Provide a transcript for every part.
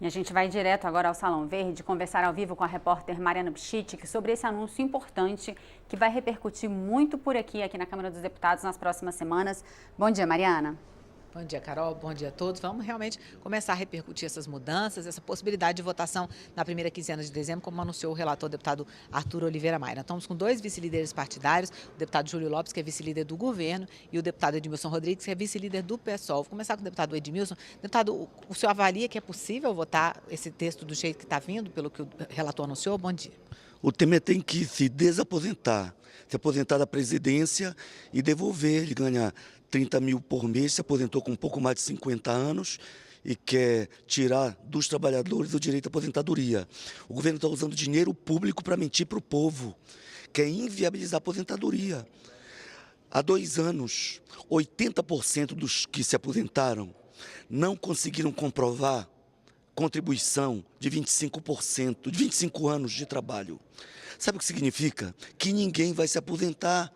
E a gente vai direto agora ao Salão Verde conversar ao vivo com a repórter Mariana Pschittik sobre esse anúncio importante que vai repercutir muito por aqui na Câmara dos Deputados nas próximas semanas. Bom dia, Mariana. Bom dia, Carol. Bom dia a todos. Vamos realmente começar a repercutir essas mudanças, essa possibilidade de votação na primeira quinzena de dezembro, como anunciou o relator deputado Arthur Oliveira Maia. Nós estamos com dois vice-líderes partidários, o deputado Júlio Lopes, que é vice-líder do governo, e o deputado Edmilson Rodrigues, que é vice-líder do PSOL. Vou começar com o deputado Edmilson. Deputado, o senhor avalia que é possível votar esse texto do jeito que está vindo, pelo que o relator anunciou? Bom dia. O Temer tem que se desaposentar, se aposentar da presidência e devolver. Ele ganha 30 mil por mês, se aposentou com um pouco mais de 50 anos e quer tirar dos trabalhadores o direito à aposentadoria. O governo está usando dinheiro público para mentir para o povo, quer inviabilizar a aposentadoria. Há 2 anos, 80% dos que se aposentaram não conseguiram comprovar contribuição de 25%, de 25 anos de trabalho. Sabe o que significa? Que ninguém vai se aposentar,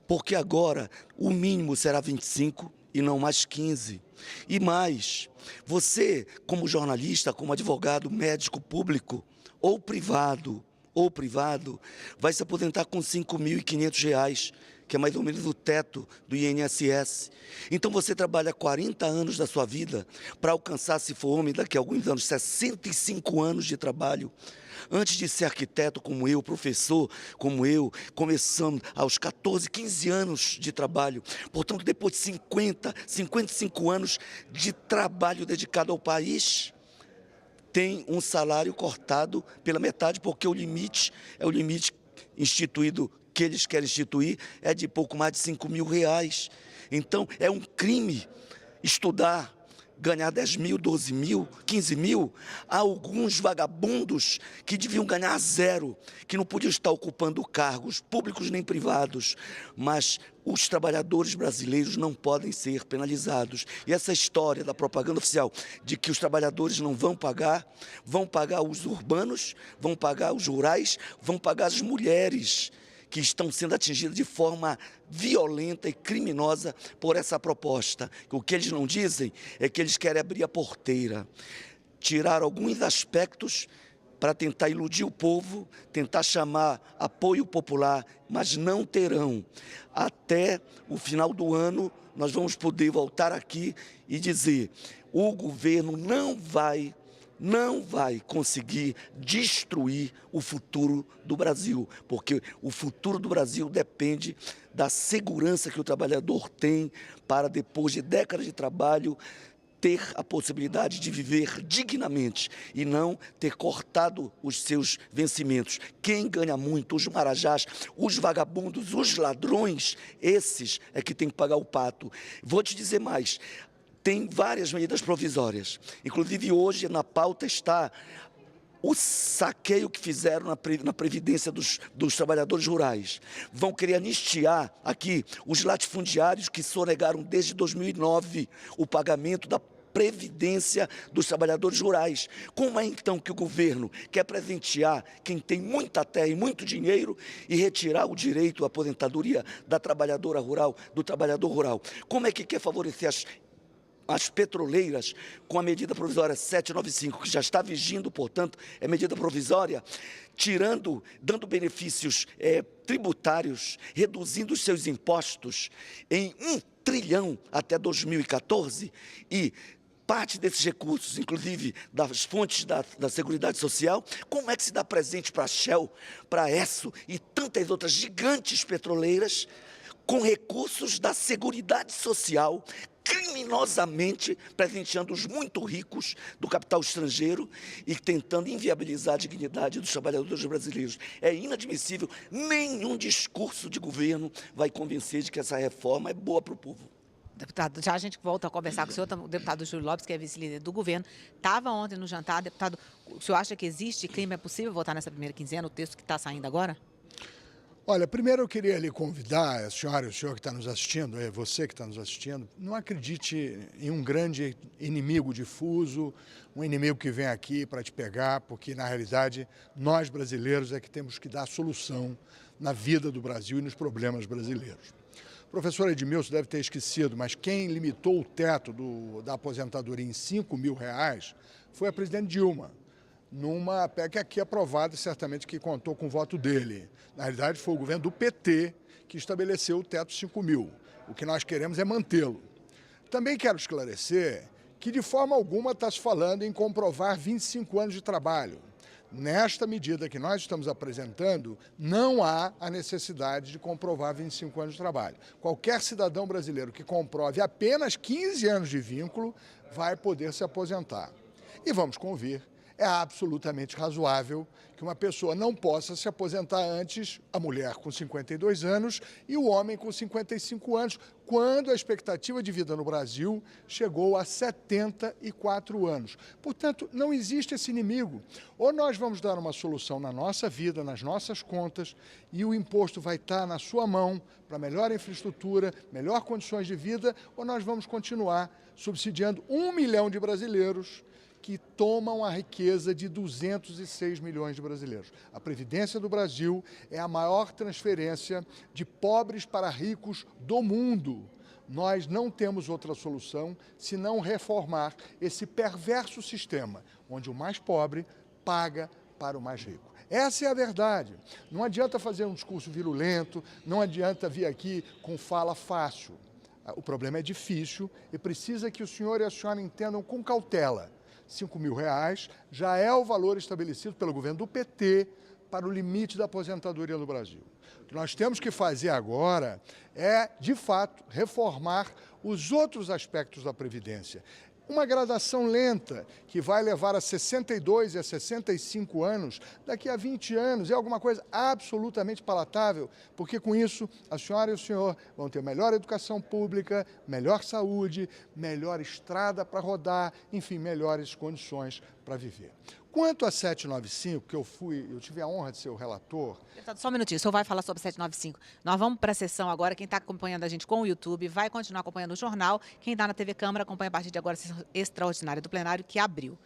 porque agora o mínimo será 25 e não mais 15. E mais, você, como jornalista, como advogado, médico público ou privado, vai se aposentar com R$ 5.500, que é mais ou menos o teto do INSS. Então você trabalha 40 anos da sua vida para alcançar, se for homem, daqui a alguns anos, 65 anos de trabalho. Antes de ser arquiteto como eu, professor como eu, começamos aos 14, 15 anos de trabalho. Portanto, depois de 55 anos de trabalho dedicado ao país, tem um salário cortado pela metade, porque o limite é o limite instituído, que eles querem instituir, é de pouco mais de R$ 5.000. Então, é um crime estudar, ganhar 10 mil, 12 mil, 15 mil. Há alguns vagabundos que deviam ganhar zero, que não podiam estar ocupando cargos públicos nem privados, mas os trabalhadores brasileiros não podem ser penalizados. E essa história da propaganda oficial de que os trabalhadores não vão pagar os urbanos, vão pagar os rurais, vão pagar as mulheres, que estão sendo atingidas de forma violenta e criminosa por essa proposta. O que eles não dizem é que eles querem abrir a porteira, tirar alguns aspectos para tentar iludir o povo, tentar chamar apoio popular, mas não terão. Até o final do ano, nós vamos poder voltar aqui e dizer: o governo não vai conseguir destruir o futuro do Brasil, porque o futuro do Brasil depende da segurança que o trabalhador tem para, depois de décadas de trabalho, ter a possibilidade de viver dignamente e não ter cortado os seus vencimentos. Quem ganha muito, os marajás, os vagabundos, os ladrões, esses é que tem que pagar o pato. Vou te dizer mais. Tem várias medidas provisórias, inclusive hoje na pauta está o saqueio que fizeram na Previdência dos trabalhadores rurais. Vão querer anistiar aqui os latifundiários que sonegaram desde 2009 o pagamento da Previdência dos trabalhadores rurais. Como é então que o governo quer presentear quem tem muita terra e muito dinheiro e retirar o direito à aposentadoria da trabalhadora rural, do trabalhador rural? Como é que quer favorecer as petroleiras com a medida provisória 795, que já está vigindo, portanto, é medida provisória, dando benefícios tributários, reduzindo os seus impostos em 1 trilhão até 2014 e parte desses recursos, inclusive das fontes da Seguridade Social. Como é que se dá presente para a Shell, para a Esso e tantas outras gigantes petroleiras com recursos da Seguridade Social, criminosamente presenteando os muito ricos do capital estrangeiro e tentando inviabilizar a dignidade dos trabalhadores brasileiros? É inadmissível, nenhum discurso de governo vai convencer de que essa reforma é boa para o povo. Deputado, já a gente volta a conversar com o senhor, o deputado Júlio Lopes, que é vice-líder do governo, estava ontem no jantar. Deputado, o senhor acha que existe crime? É possível votar nessa primeira quinzena, o texto que está saindo agora? Olha, primeiro eu queria lhe convidar, a senhora e o senhor que está nos assistindo, você que está nos assistindo, não acredite em um grande inimigo difuso, um inimigo que vem aqui para te pegar, porque na realidade nós brasileiros é que temos que dar solução na vida do Brasil e nos problemas brasileiros. professor Edmilson deve ter esquecido, mas quem limitou o teto da aposentadoria em R$5.000 foi a presidente Dilma, numa PEC aqui aprovada, certamente que contou com o voto dele. Na realidade, foi o governo do PT que estabeleceu o teto de 5.000. O que nós queremos é mantê-lo. Também quero esclarecer que de forma alguma está se falando em comprovar 25 anos de trabalho. Nesta medida que nós estamos apresentando, não há a necessidade de comprovar 25 anos de trabalho. Qualquer cidadão brasileiro que comprove apenas 15 anos de vínculo vai poder se aposentar. E vamos convir, é absolutamente razoável que uma pessoa não possa se aposentar antes, a mulher com 52 anos e o homem com 55 anos, quando a expectativa de vida no Brasil chegou a 74 anos. Portanto, não existe esse inimigo. Ou nós vamos dar uma solução na nossa vida, nas nossas contas, e o imposto vai estar na sua mão para melhor infraestrutura, melhor condições de vida, ou nós vamos continuar subsidiando 1 milhão de brasileiros que tomam a riqueza de 206 milhões de brasileiros. A Previdência do Brasil é a maior transferência de pobres para ricos do mundo. Nós não temos outra solução senão reformar esse perverso sistema, onde o mais pobre paga para o mais rico. Essa é a verdade. Não adianta fazer um discurso virulento, não adianta vir aqui com fala fácil. O problema é difícil e precisa que o senhor e a senhora entendam com cautela. R$5.000 já é o valor estabelecido pelo governo do PT para o limite da aposentadoria no Brasil. O que nós temos que fazer agora é, de fato, reformar os outros aspectos da Previdência. Uma gradação lenta que vai levar a 62 e a 65 anos, daqui a 20 anos, é alguma coisa absolutamente palatável, porque com isso a senhora e o senhor vão ter melhor educação pública, melhor saúde, melhor estrada para rodar, enfim, melhores condições para viver. Quanto a 795, que eu tive a honra de ser o relator... Deputado, só um minutinho, o senhor vai falar sobre 795. Nós vamos para a sessão agora, quem está acompanhando a gente com o YouTube vai continuar acompanhando o jornal, quem está na TV Câmara acompanha a partir de agora a sessão extraordinária do plenário que abriu.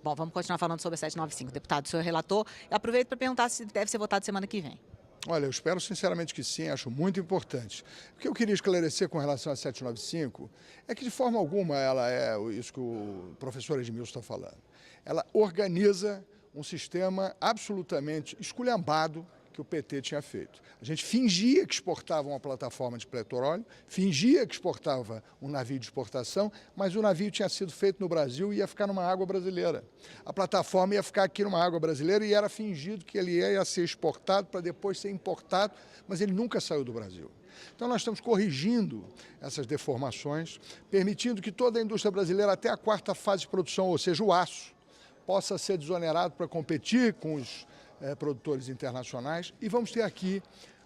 Bom, vamos continuar falando sobre a 795. Deputado, o senhor relator, eu aproveito para perguntar se deve ser votado semana que vem. Olha, eu espero sinceramente que sim, acho muito importante. O que eu queria esclarecer com relação a 795 é que de forma alguma ela é isso que o professor Edmilson está falando. Ela organiza um sistema absolutamente esculhambado que o PT tinha feito. A gente fingia que exportava uma plataforma de petróleo, fingia que exportava um navio de exportação, mas o navio tinha sido feito no Brasil e ia ficar numa água brasileira. A plataforma ia ficar aqui numa água brasileira e era fingido que ele ia ser exportado para depois ser importado, mas ele nunca saiu do Brasil. Então nós estamos corrigindo essas deformações, permitindo que toda a indústria brasileira, até a quarta fase de produção, ou seja, o aço, possa ser desonerado para competir com os produtores internacionais e vamos ter aqui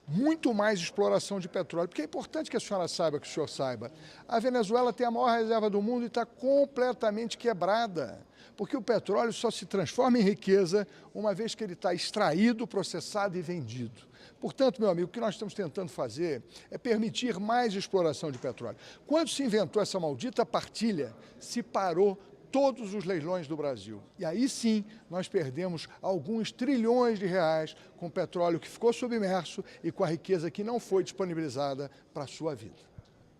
muito mais exploração de petróleo, porque é importante que a senhora saiba, que o senhor saiba, a Venezuela tem a maior reserva do mundo e está completamente quebrada, porque o petróleo só se transforma em riqueza uma vez que ele está extraído, processado e vendido. Portanto, meu amigo, o que nós estamos tentando fazer é permitir mais exploração de petróleo. Quando se inventou essa maldita partilha, se parou todos os leilões do Brasil. E aí sim, nós perdemos alguns trilhões de reais com o petróleo que ficou submerso e com a riqueza que não foi disponibilizada para a sua vida.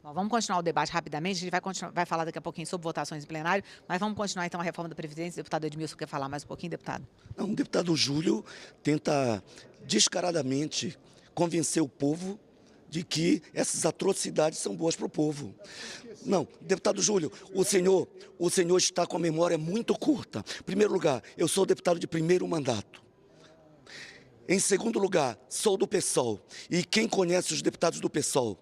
Bom, vamos continuar o debate rapidamente, a gente vai falar daqui a pouquinho sobre votações em plenário, mas vamos continuar então a reforma da Previdência. O deputado Edmilson quer falar mais um pouquinho, deputado? Não, o deputado Júlio tenta descaradamente convencer o povo de que essas atrocidades são boas para o povo. Não, deputado Júlio, o senhor está com a memória muito curta. Em primeiro lugar, eu sou deputado de primeiro mandato. Em segundo lugar, sou do PSOL. E quem conhece os deputados do PSOL,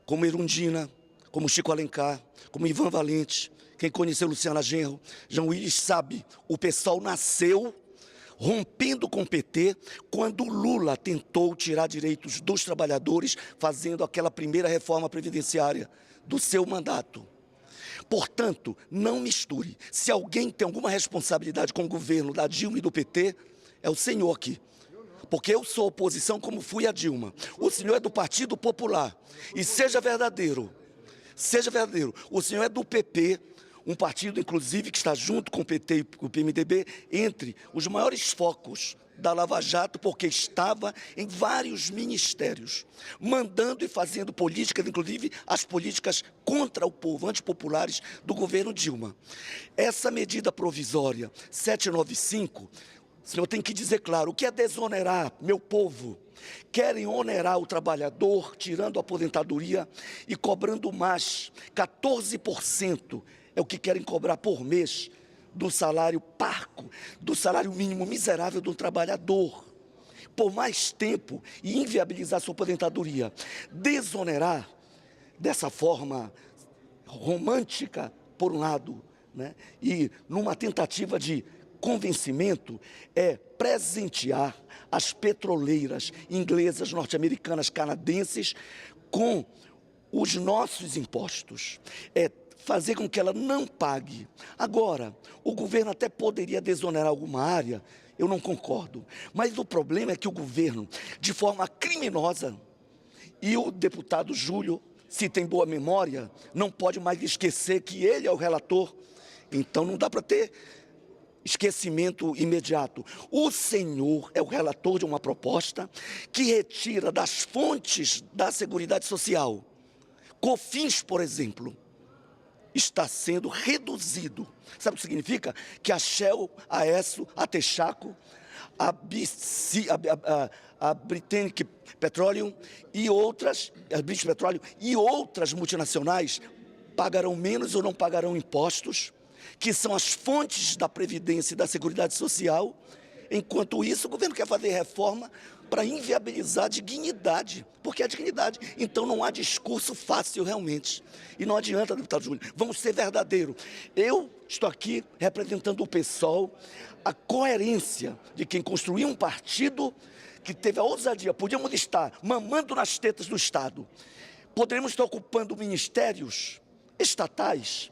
como Erundina, como Chico Alencar, como Ivan Valente, quem conheceu Luciana Genro, João Willis sabe, o PSOL nasceu rompendo com o PT, quando Lula tentou tirar direitos dos trabalhadores, fazendo aquela primeira reforma previdenciária do seu mandato. Portanto, não misture. Se alguém tem alguma responsabilidade com o governo da Dilma e do PT, é o senhor aqui. Porque eu sou oposição como fui a Dilma. O senhor é do Partido Popular. E seja verdadeiro, o senhor é do PP, um partido, inclusive, que está junto com o PT e com o PMDB, entre os maiores focos da Lava Jato porque estava em vários ministérios, mandando e fazendo políticas, inclusive as políticas contra o povo, antipopulares do governo Dilma. Essa medida provisória 795, o senhor tem que dizer claro, o que é desonerar, meu povo? Querem onerar o trabalhador, tirando a aposentadoria e cobrando mais, 14% é o que querem cobrar por mês, do salário parco, do salário mínimo miserável do trabalhador, por mais tempo e inviabilizar sua aposentadoria. Desonerar dessa forma romântica, por um lado, né, e numa tentativa de convencimento, é presentear as petroleiras inglesas, norte-americanas, canadenses com os nossos impostos. É fazer com que ela não pague. Agora, o governo até poderia desonerar alguma área, eu não concordo, mas o problema é que o governo, de forma criminosa, e o deputado Júlio, se tem boa memória, não pode mais esquecer que ele é o relator, então não dá para ter esquecimento imediato. O senhor é o relator de uma proposta que retira das fontes da Seguridade Social, COFINS, por exemplo, está sendo reduzido. Sabe o que significa? Que a Shell, a Esso, a Texaco, a Britannic Petroleum e outras, a British Petroleum e outras multinacionais pagarão menos ou não pagarão impostos, que são as fontes da Previdência e da Seguridade Social. Enquanto isso, o governo quer fazer reforma para inviabilizar a dignidade, porque é dignidade. Então não há discurso fácil realmente. E não adianta, deputado Júlio, vamos ser verdadeiros. Eu estou aqui representando o PSOL, a coerência de quem construiu um partido que teve a ousadia, podíamos estar mamando nas tetas do Estado, poderíamos estar ocupando ministérios estatais,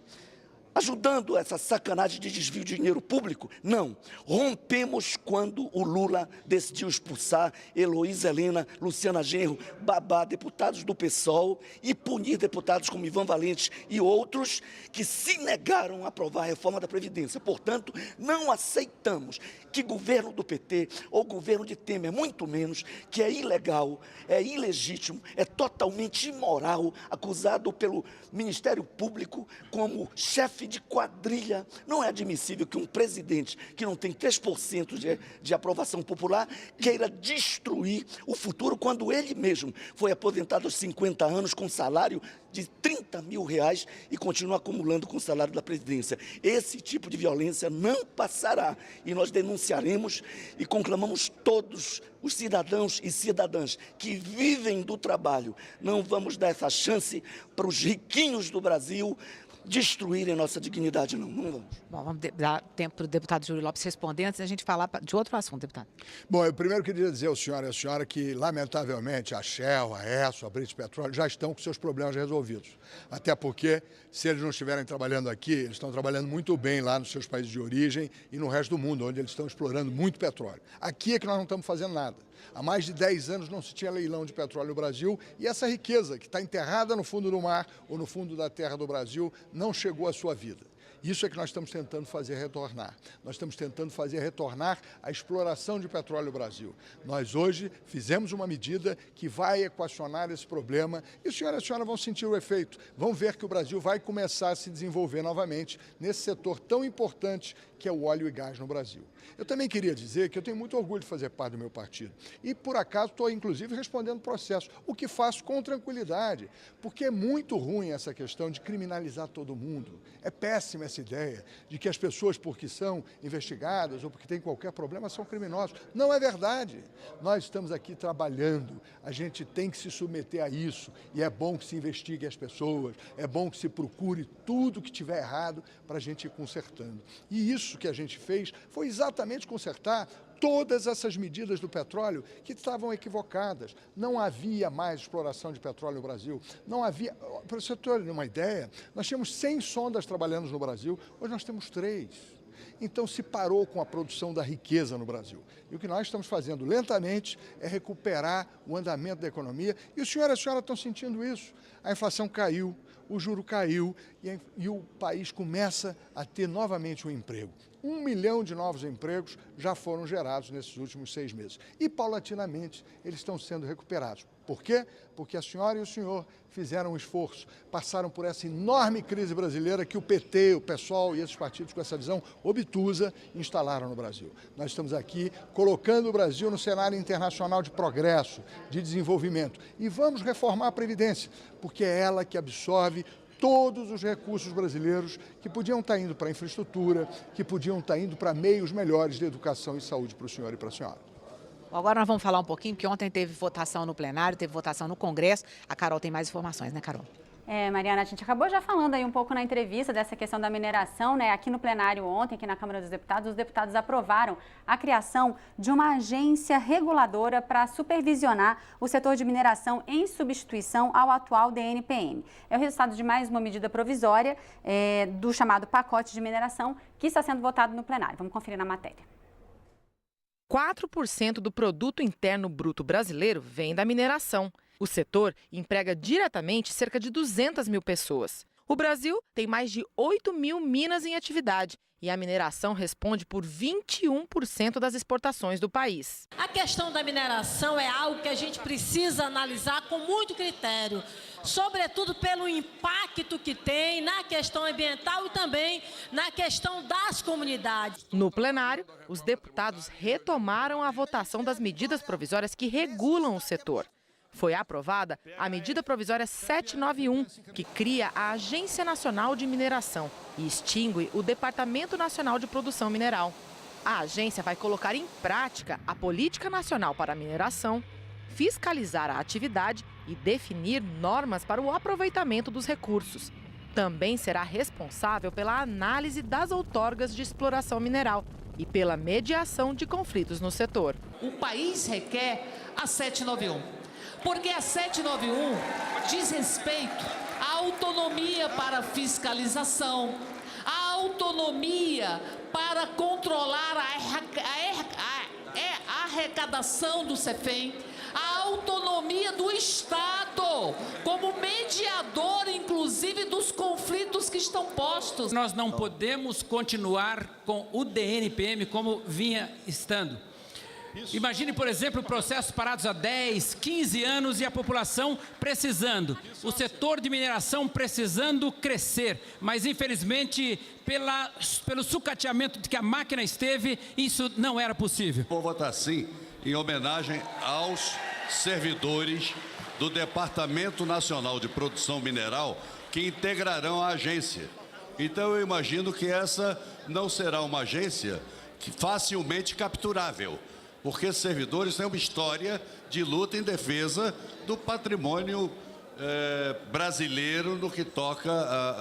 ajudando essa sacanagem de desvio de dinheiro público? Não. Rompemos quando o Lula decidiu expulsar Heloísa Helena, Luciana Genro, Babá, deputados do PSOL, e punir deputados como Ivan Valente e outros que se negaram a aprovar a reforma da Previdência. Portanto, não aceitamos que governo do PT ou governo de Temer, muito menos, que é ilegal, é ilegítimo, é totalmente imoral, acusado pelo Ministério Público como chefe de quadrilha. Não é admissível que um presidente que não tem 3% de aprovação popular queira destruir o futuro quando ele mesmo foi aposentado aos 50 anos com salário de 30 mil reais e continua acumulando com o salário da presidência. Esse tipo de violência não passará e nós denunciaremos e conclamamos todos os cidadãos e cidadãs que vivem do trabalho. Não vamos dar essa chance para os riquinhos do Brasil destruírem nossa dignidade, não vamos. Bom, vamos dar tempo para o deputado Júlio Lopes responder antes da gente falar de outro assunto, deputado. Bom, eu primeiro queria dizer ao senhor e à senhora que, lamentavelmente, a Shell, a Esso, a British Petroleum já estão com seus problemas resolvidos. Até porque, se eles não estiverem trabalhando aqui, eles estão trabalhando muito bem lá nos seus países de origem e no resto do mundo, onde eles estão explorando muito petróleo. Aqui é que nós não estamos fazendo nada. Há mais de 10 anos não se tinha leilão de petróleo no Brasil e essa riqueza que está enterrada no fundo do mar ou no fundo da terra do Brasil não chegou à sua vida. Isso é que nós estamos tentando fazer retornar. Nós estamos tentando fazer retornar a exploração de petróleo no Brasil. Nós hoje fizemos uma medida que vai equacionar esse problema e o senhor e a senhora vão sentir o efeito. Vão ver que o Brasil vai começar a se desenvolver novamente nesse setor tão importante que é o óleo e gás no Brasil. Eu também queria dizer que eu tenho muito orgulho de fazer parte do meu partido e, por acaso, estou, inclusive, respondendo processo, o que faço com tranquilidade, porque é muito ruim essa questão de criminalizar todo mundo. É péssima essa ideia de que as pessoas, porque são investigadas ou porque têm qualquer problema, são criminosos. Não é verdade. Nós estamos aqui trabalhando, a gente tem que se submeter a isso e é bom que se investigue as pessoas, é bom que se procure tudo que tiver errado para a gente ir consertando. E isso que a gente fez foi exatamente consertar todas essas medidas do petróleo que estavam equivocadas. Não havia mais exploração de petróleo no Brasil. Não havia... Para você ter uma ideia, nós tínhamos 100 sondas trabalhando no Brasil, hoje nós temos 3. Então se parou com a produção da riqueza no Brasil. E o que nós estamos fazendo lentamente é recuperar o andamento da economia. E o senhor e a senhora estão sentindo isso. A inflação caiu, o juro caiu e o país começa a ter novamente um emprego. 1 milhão de novos empregos já foram gerados nesses últimos 6 meses. E, paulatinamente, eles estão sendo recuperados. Por quê? Porque a senhora e o senhor fizeram um esforço, passaram por essa enorme crise brasileira que o PT, o PSOL e esses partidos com essa visão obtusa instalaram no Brasil. Nós estamos aqui colocando o Brasil no cenário internacional de progresso, de desenvolvimento. E vamos reformar a Previdência, porque é ela que absorve todos os recursos brasileiros que podiam estar indo para a infraestrutura, que podiam estar indo para meios melhores de educação e saúde para o senhor e para a senhora. Agora nós vamos falar um pouquinho, porque ontem teve votação no plenário, teve votação no Congresso. A Carol tem mais informações, né, Carol? Mariana, a gente acabou já falando aí um pouco na entrevista dessa questão da mineração, né? Aqui no plenário ontem, aqui na Câmara dos Deputados, os deputados aprovaram a criação de uma agência reguladora para supervisionar o setor de mineração em substituição ao atual DNPM. É o resultado de mais uma medida provisória do chamado pacote de mineração que está sendo votado no plenário. Vamos conferir na matéria. 4% do produto interno bruto brasileiro vem da mineração. O setor emprega diretamente cerca de 200 mil pessoas. O Brasil tem mais de 8 mil minas em atividade e a mineração responde por 21% das exportações do país. A questão da mineração é algo que a gente precisa analisar com muito critério, sobretudo pelo impacto que tem na questão ambiental e também na questão das comunidades. No plenário, os deputados retomaram a votação das medidas provisórias que regulam o setor. Foi aprovada a medida provisória 791, que cria a Agência Nacional de Mineração e extingue o Departamento Nacional de Produção Mineral. A agência vai colocar em prática a Política Nacional para a Mineração, fiscalizar a atividade e definir normas para o aproveitamento dos recursos. Também será responsável pela análise das outorgas de exploração mineral e pela mediação de conflitos no setor. O país requer a 791. Porque a 791 diz respeito à autonomia para fiscalização, à autonomia para controlar a arrecadação do CEFEM, a autonomia do Estado como mediador, inclusive, dos conflitos que estão postos. Nós não podemos continuar com o DNPM como vinha estando. Imagine, por exemplo, processos parados há 10, 15 anos e a população precisando, o setor de mineração precisando crescer, mas infelizmente pelo sucateamento de que a máquina esteve, isso não era possível. Vou votar sim em homenagem aos servidores do Departamento Nacional de Produção Mineral que integrarão a agência. Então eu imagino que essa não será uma agência facilmente capturável, porque esses servidores têm uma história de luta em defesa do patrimônio brasileiro no que toca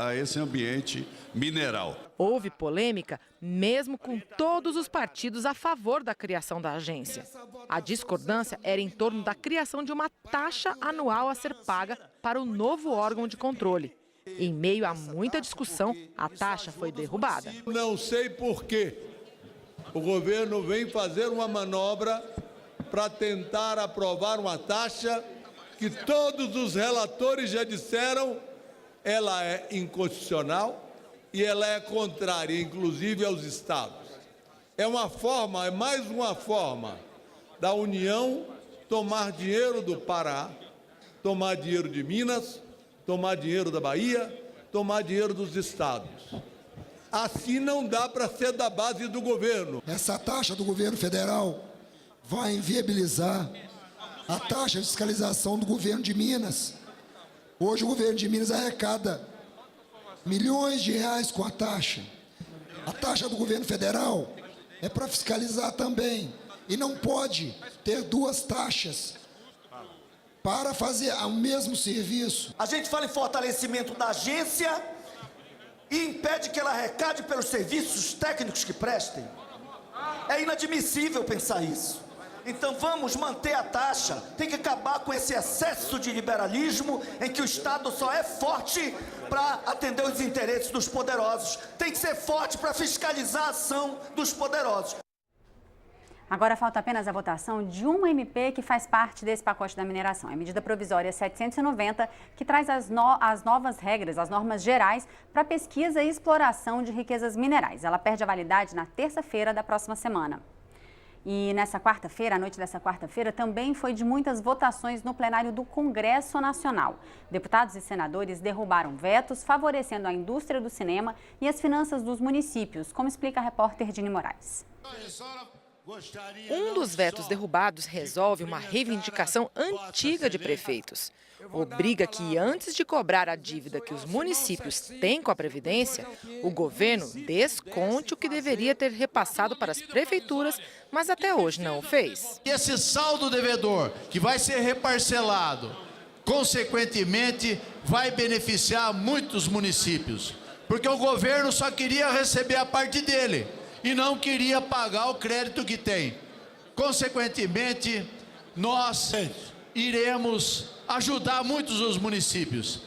a esse ambiente mineral. Houve polêmica mesmo com todos os partidos a favor da criação da agência. A discordância era em torno da criação de uma taxa anual a ser paga para o novo órgão de controle. Em meio a muita discussão, a taxa foi derrubada. Não sei por quê. O governo vem fazer uma manobra para tentar aprovar uma taxa que todos os relatores já disseram, ela é inconstitucional e ela é contrária, inclusive, aos estados. É mais uma forma da União tomar dinheiro do Pará, tomar dinheiro de Minas, tomar dinheiro da Bahia, tomar dinheiro dos estados. Assim não dá para ser da base do governo. Essa taxa do governo federal vai inviabilizar a taxa de fiscalização do governo de Minas. Hoje o governo de Minas arrecada milhões de reais com a taxa. A taxa do governo federal é para fiscalizar também. E não pode ter duas taxas para fazer o mesmo serviço. A gente fala em fortalecimento da agência e impede que ela arrecade pelos serviços técnicos que prestem. É inadmissível pensar isso. Então vamos manter a taxa, tem que acabar com esse excesso de liberalismo em que o Estado só é forte para atender os interesses dos poderosos. Tem que ser forte para fiscalizar a ação dos poderosos. Agora falta apenas a votação de uma MP que faz parte desse pacote da mineração. É a medida provisória 790, que traz as novas regras, as normas gerais para pesquisa e exploração de riquezas minerais. Ela perde a validade na terça-feira da próxima semana. E nessa quarta-feira, a noite dessa quarta-feira, também foi de muitas votações no plenário do Congresso Nacional. Deputados e senadores derrubaram vetos, favorecendo a indústria do cinema e as finanças dos municípios, como explica a repórter Dini Moraes. Um dos vetos derrubados resolve uma reivindicação antiga de prefeitos. Obriga que, antes de cobrar a dívida que os municípios têm com a Previdência, o governo desconte o que deveria ter repassado para as prefeituras, mas até hoje não o fez. Esse saldo devedor, que vai ser reparcelado, consequentemente, vai beneficiar muitos municípios, porque o governo só queria receber a parte dele e não queria pagar o crédito que tem. Consequentemente, nós iremos ajudar muitos os municípios.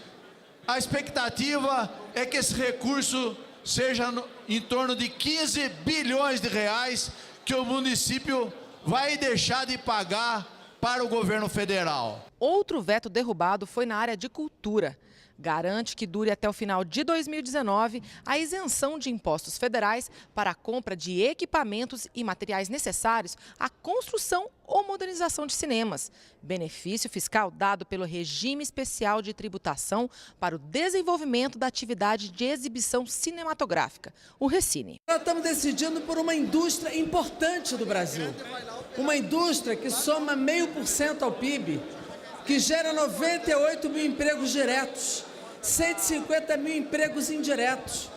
A expectativa é que esse recurso seja em torno de 15 bilhões de reais que o município vai deixar de pagar para o governo federal. Outro veto derrubado foi na área de cultura. Garante que dure até o final de 2019 a isenção de impostos federais para a compra de equipamentos e materiais necessários à construção ou modernização de cinemas. Benefício fiscal dado pelo Regime Especial de Tributação para o desenvolvimento da atividade de exibição cinematográfica, o Recine. Nós estamos decidindo por uma indústria importante do Brasil. Uma indústria que soma 0,5% ao PIB, que gera 98 mil empregos diretos, 150 mil empregos indiretos.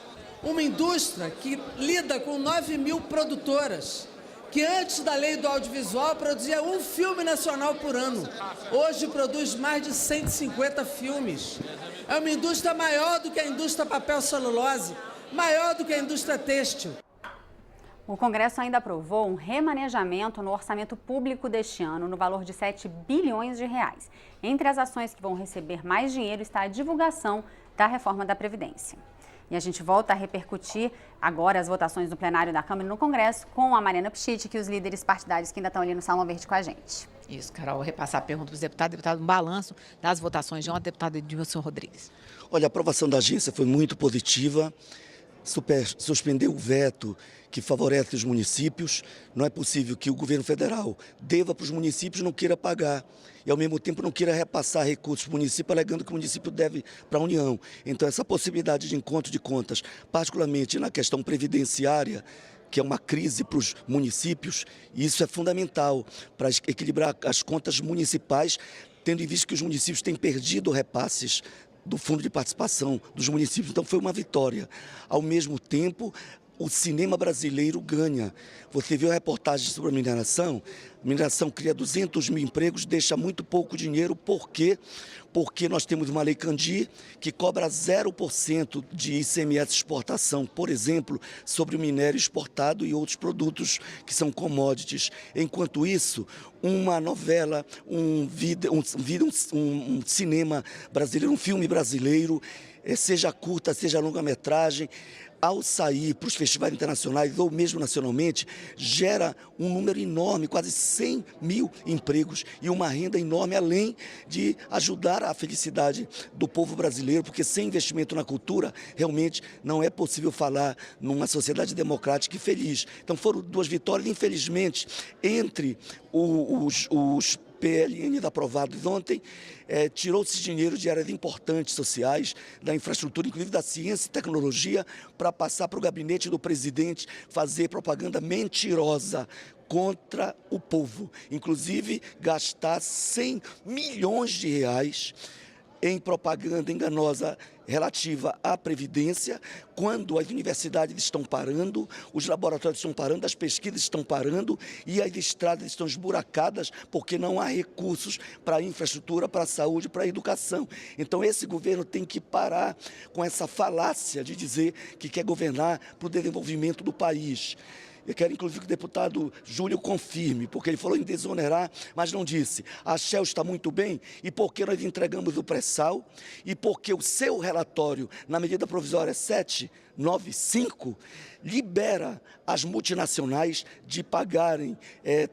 Uma indústria que lida com 9 mil produtoras, que antes da lei do audiovisual produzia um filme nacional por ano. Hoje produz mais de 150 filmes. É uma indústria maior do que a indústria papel celulose, maior do que a indústria têxtil. O Congresso ainda aprovou um remanejamento no orçamento público deste ano no valor de 7 bilhões de reais. Entre as ações que vão receber mais dinheiro está a divulgação da reforma da Previdência. E a gente volta a repercutir agora as votações do plenário da Câmara e no Congresso com a Mariana Pichit, que os líderes partidários que ainda estão ali no Salão Verde com a gente. Isso, Carol, vou repassar a pergunta para os deputados. Deputado, um balanço das votações de ontem, deputado Edmilson Rodrigues. Olha, a aprovação da agência foi muito positiva. Suspendeu o veto que favorece os municípios. Não é possível que o governo federal deva para os municípios e não queira pagar. E, ao mesmo tempo, não queira repassar recursos para o município, alegando que o município deve para a União. Então, essa possibilidade de encontro de contas, particularmente na questão previdenciária, que é uma crise para os municípios, e isso é fundamental para equilibrar as contas municipais, tendo em vista que os municípios têm perdido repasses do Fundo de Participação dos municípios. Então foi uma vitória. Ao mesmo tempo, o cinema brasileiro ganha. Você viu a reportagem sobre a mineração? A mineração cria 200 mil empregos, deixa muito pouco dinheiro. Por quê? Porque nós temos uma lei Candir que cobra 0% de ICMS exportação, por exemplo, sobre o minério exportado e outros produtos que são commodities. Enquanto isso, uma novela, um cinema brasileiro, um filme brasileiro, seja curta, seja longa-metragem, ao sair para os festivais internacionais ou mesmo nacionalmente, gera um número enorme, quase 100 mil empregos e uma renda enorme, além de ajudar a felicidade do povo brasileiro, porque sem investimento na cultura, realmente não é possível falar numa sociedade democrática e feliz. Então foram duas vitórias, infelizmente, entre os PLN aprovados ontem, tirou-se dinheiro de áreas importantes sociais, da infraestrutura, inclusive da ciência e tecnologia, para passar para o gabinete do presidente fazer propaganda mentirosa contra o povo. Inclusive, gastar 100 milhões de reais em propaganda enganosa relativa à Previdência, quando as universidades estão parando, os laboratórios estão parando, as pesquisas estão parando e as estradas estão esburacadas porque não há recursos para a infraestrutura, para a saúde, para a educação. Então esse governo tem que parar com essa falácia de dizer que quer governar para o desenvolvimento do país. Eu quero, inclusive, que o deputado Júlio confirme, porque ele falou em desonerar, mas não disse. A Shell está muito bem, e porque nós entregamos o pré-sal, e porque o seu relatório, na medida provisória 795, libera as multinacionais de pagarem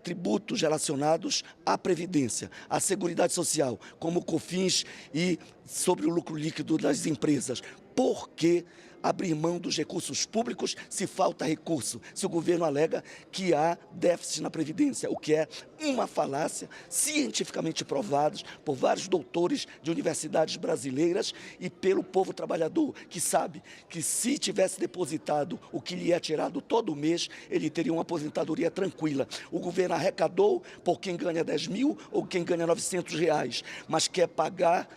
tributos relacionados à Previdência, à Seguridade Social, como o COFINS e sobre o lucro líquido das empresas. Por que abrir mão dos recursos públicos se falta recurso, se o governo alega que há déficit na Previdência, o que é uma falácia cientificamente provada por vários doutores de universidades brasileiras e pelo povo trabalhador, que sabe que se tivesse depositado o que lhe é tirado todo mês, ele teria uma aposentadoria tranquila. O governo arrecadou por quem ganha 10 mil ou quem ganha R$900, mas quer pagar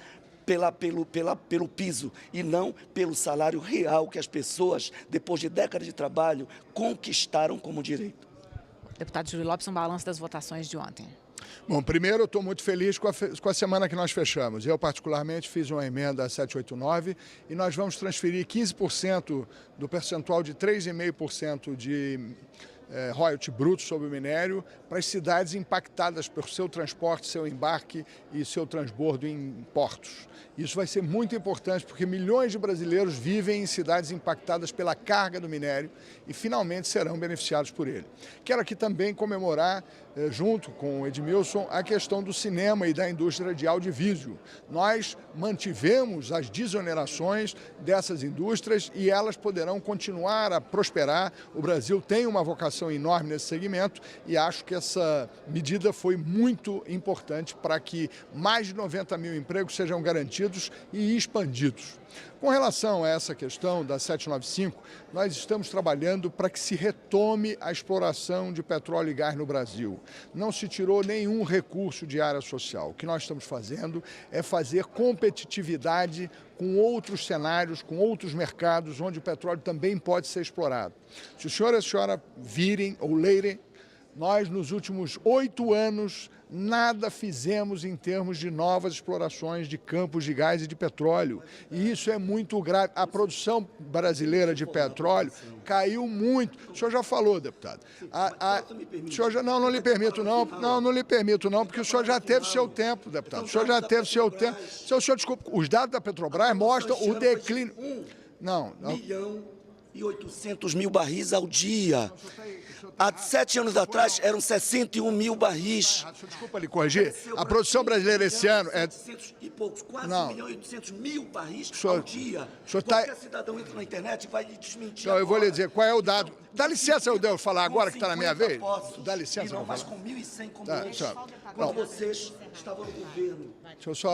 pelo piso e não pelo salário real que as pessoas, depois de décadas de trabalho, conquistaram como direito. Deputado Júlio Lopes, um balanço das votações de ontem. Bom, primeiro eu estou muito feliz com a semana que nós fechamos. Eu, particularmente, fiz uma emenda 789 e nós vamos transferir 15% do percentual de 3,5% de royalty bruto sobre o minério para as cidades impactadas por seu transporte, seu embarque e seu transbordo em portos. Isso vai ser muito importante porque milhões de brasileiros vivem em cidades impactadas pela carga do minério e finalmente serão beneficiados por ele. Quero aqui também comemorar, junto com o Edmilson, a questão do cinema e da indústria de audiovisual. Nós mantivemos as desonerações dessas indústrias e elas poderão continuar a prosperar. O Brasil tem uma vocação enorme nesse segmento e acho que essa medida foi muito importante para que mais de 90 mil empregos sejam garantidos e expandidos. Com relação a essa questão da 795, nós estamos trabalhando para que se retome a exploração de petróleo e gás no Brasil. Não se tirou nenhum recurso de área social. O que nós estamos fazendo é fazer competitividade com outros cenários, com outros mercados, onde o petróleo também pode ser explorado. Se o senhor e a senhora virem ou lerem, nós, nos últimos 8 anos, nada fizemos em termos de novas explorações de campos de gás e de petróleo. E isso é muito grave. A produção brasileira de petróleo caiu muito. O senhor já falou, deputado. O senhor já, não lhe permito não. Não lhe permito não, porque o senhor já teve seu tempo, deputado. O senhor já teve seu tempo. O senhor, desculpa, os dados da Petrobras mostram o declínio. Não. 1.800.000 barris ao dia. Há 7 anos atrás eram 61 mil barris. Desculpa lhe corrigir. A produção brasileira esse ano é 400 e poucos, 4.800.000 barris ao dia. Qualquer cidadão entra na internet e vai lhe desmentir. Eu vou lhe dizer qual é o dado. Dá licença eu devo falar agora que está na minha vez? Dá licença. Não, mas com 1.100 como quando vocês estavam no governo.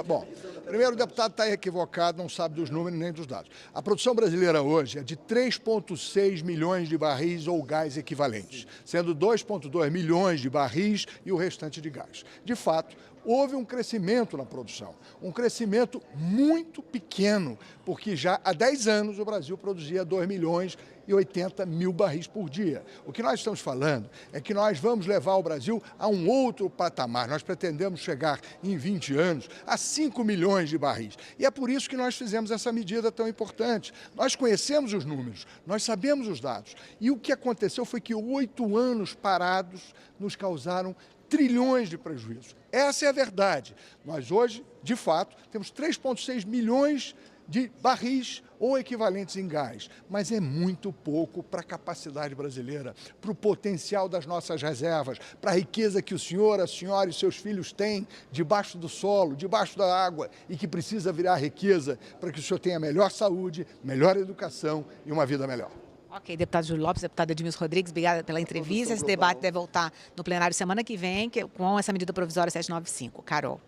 Bom, primeiro o deputado está equivocado, não sabe dos números nem dos dados. A produção brasileira hoje é de 3,6 milhões de barris ou gás equivalentes, sendo 2,2 milhões de barris e o restante de gás. De fato, houve um crescimento na produção, um crescimento muito pequeno, porque já há 10 anos o Brasil produzia 2.080.000 barris por dia. O que nós estamos falando é que nós vamos levar o Brasil a um outro patamar. Nós pretendemos chegar em 20 anos a 5 milhões de barris. E é por isso que nós fizemos essa medida tão importante. Nós conhecemos os números, nós sabemos os dados. E o que aconteceu foi que 8 anos parados nos causaram trilhões de prejuízos. Essa é a verdade. Nós hoje, de fato, temos 3,6 milhões de barris ou equivalentes em gás, mas é muito pouco para a capacidade brasileira, para o potencial das nossas reservas, para a riqueza que o senhor, a senhora e seus filhos têm debaixo do solo, debaixo da água e que precisa virar riqueza para que o senhor tenha melhor saúde, melhor educação e uma vida melhor. Ok, deputado Júlio Lopes, deputado Edmilson Rodrigues, obrigada pela entrevista. Esse debate deve voltar no plenário semana que vem com essa medida provisória 795. Carol.